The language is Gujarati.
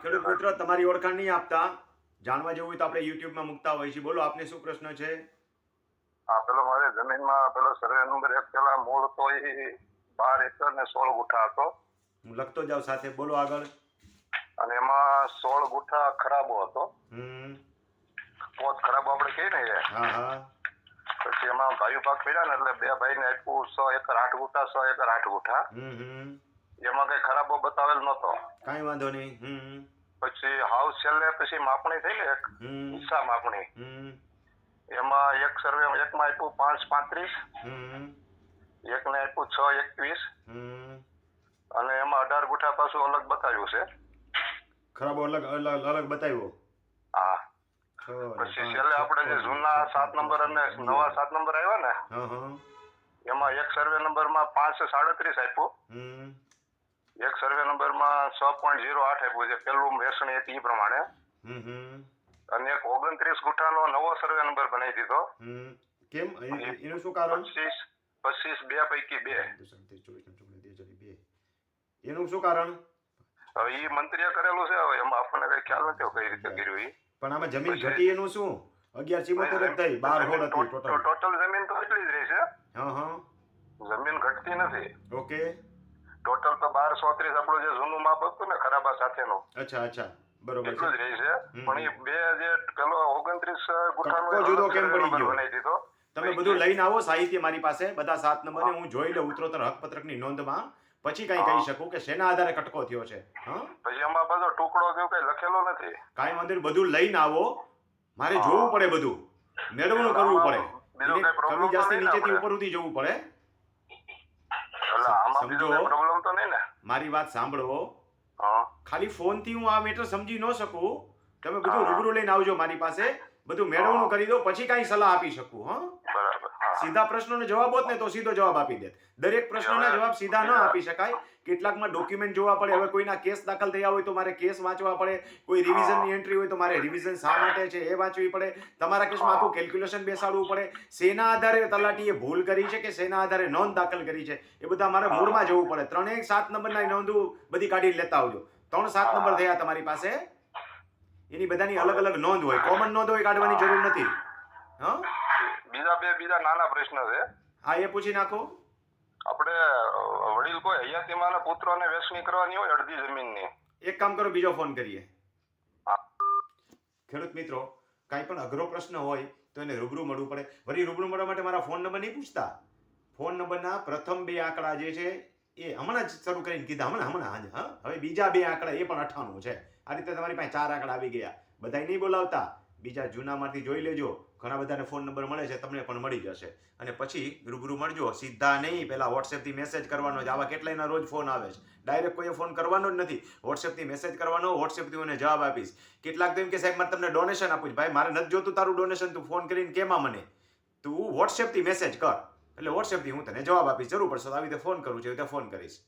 ખેડૂત મિત્ર, તમારી ઓળખાણ નહીં આપતા, જાણવા જેવું હોય તો આપણે યુટ્યુબમાં મૂકતા હોય છે. બોલો, આપને શું પ્રશ્ન છે? હા, પેલો મારી જમીનમાં પેલો સર્વે નંબર 1 પેલા મૂળ તો એ 12 એકર ને 16 ગુઠા હતો હું લખતો જાઉં સાથે, બોલો આગળ. અને એમાં 16 ગુઠા ખરાબો હતો. પોત ખરાબો આપણે કહીએ ને એ. હા હા. પછી એમાં ભાઈ ભાગ પડ્યા ને એટલે બે ભાઈને આપ્યું 100 એકર 8 ગુઠા 100 એકર 8 ગુઠા. એમાં કઈ ખરાબો બતાવેલ નતો. કાંઈ વાંધો નહીં. પછી હાઉસ છેલ્લે પછી માપણી થઈ ને એક હિસ્સા માપણી. એમાં એક સર્વે એકમાં આપ્યું 5.35, એકને આપ્યું 6.21, અને એમાં 18 ગુઠા પાછું અલગ બતાવ્યું છે. ખરાબો અલગ બતાવ્યો. હા. પછી છેલ્લે આપણે જે જૂના 7 નંબર અને નવા 7 નંબર આવ્યા ને એમાં એક સર્વે નંબરમાં 5.37 આપ્યું, એક સર્વે નંબરમાં 6.08 આપ્યું જે પેલું વેસણી હતી એ પ્રમાણે, અને એક 29 ગુઠાનો નવો સર્વે નંબર બનાવી દીધો. કેમ? એનું શું કારણ? 25 2 પૈકી 2. એનું શું કારણ? હવે એ મંત્રીએ કરેલું છે, હવે એમાં આપણને કઈ ખ્યાલ નથી કઈ રીતે કર્યું એ. પણ આમાં જમીન ઘટી એનું શું? 11.74 થઈ, 12 હતી ટોટલ જમીન તો એટલી જ રહી છે. જમીન ઘટતી નથી. ઓકે. ટોટલ તો 12.34 આપણું જે જૂનું માપ હતું ને ખરાબા સાથેનું. અચ્છા બરોબર એટલું જ રહી છે. પણ એ બે જે પેલો 29 ગુઠાનો જુદો કેમ પડી ગયો? બનાવી દીધો. તમે બધું લઈને આવો સાહિત્ય મારી પાસે, બધા 7 નંબરને હું જોઈ લઉં ઉત્તરોત્તર હકપત્રકની નોંધમાં, પછી કઈ કહી શકું કે શેના આધારે કટકો થયો છે. પછી એમાં બધો ટુકડો કેવું કઈ લખેલો નથી. કાંઈ વાંધો નહીં, બધું લઈને આવો, મારે જોવું પડે, બધું મેળવણું કરવું પડે, કમી જાસ્તી નીચેથી ઉપર સુધી જવું પડે. સમજો, મારી વાત સાંભળો. ખાલી ફોન થી હું આ મેટર સમજી ન શકું. તમે બધું રૂબરૂ લઈને આવજો મારી પાસે, બધું મેળવણું કરી દો, પછી કઈ સલાહ આપી શકું. સીધા પ્રશ્નોનો જવાબ હોત ને તો સીધો જવાબ આપી દેત. દરેક પ્રશ્નના જવાબ સીધા ન આપી શકાય. કેટલાકમાં ડોક્યુમેન્ટ જોવા પડે. હવે કોઈના કેસ દાખલ થયા હોય તો મારે કેસ વાંચવા પડે, કોઈ રિવિઝનની એન્ટ્રી હોય તો મારે રિવિઝન શા માટે છે એ વાંચવી પડે. તમારા કેસમાં આખું કેલ્ક્યુલેશન બેસાડવું પડે. શેના આધારે તલાટીએ ભૂલ કરી છે કે શેના આધારે નોંધ દાખલ કરી છે એ બધા મારે મૂળમાં જવું પડે. 3 7 નંબરના નોંધો બધી કાઢી લેતા આવજો. 3 7 નંબર થયા તમારી પાસે, એની બધાની અલગ અલગ નોંધ હોય, કોમન નોંધ હોય, કાઢવાની જરૂર નથી. બીજા નાના પ્રશ્ન છે. હા, એ પૂછી નાખો. આપણે વડીલ કોઈ હયાતીમાંના પુત્રોને વેચણી કરવાની હોય અડધી જમીનની, એક કામ કરો, બીજો ફોન કરીએ. ખેડૂત મિત્રો, કાંઈ પણ અઘરો પ્રશ્ન હોય તો એને રૂબરૂ મળવું પડે. વળી રૂબરૂ મળવા માટે મારા ફોન નંબર નહીં પૂછતા. ફોન નંબરના પ્રથમ 2 આંકડા જે છે એ હમણાં જ શરૂ કરીને કીધા, હમણાં. હવે બીજા 2 આંકડા એ પણ 98 છે. આ રીતે તમારી પાસે 4 આંકડા આવી ગયા. બધાય નહીં બોલાવતા, બીજા જૂનામાંથી જોઈ લેજો. ઘણા બધાને ફોન નંબર મળે છે, તમને પણ મળી જશે. અને પછી રૂબરૂ મળજો. સીધા નહીં, પહેલા વોટ્સએપથી મેસેજ કરવાનો છે. આવા કેટલાયના રોજ ફોન આવે છે. ડાયરેક્ટ કોઈએ ફોન કરવાનો જ નથી. વોટ્સએપથી મેસેજ કરવાનો, વોટ્સએપથી હું જવાબ આપીશ. કેટલાક તો એમ કે સાહેબ મારે તમને ડોનેશન આપવું છે. ભાઈ, મારે નથી જોતું તારું ડોનેશન, તું ફોન કરીને કેમાં મને, તું વોટ્સએપથી મેસેજ કર, એટલે વોટ્સએપથી હું તને જવાબ આપીશ. જરૂર પડશે તો આવી રીતે ફોન કરું છું, એવી રીતે ફોન કરીશ.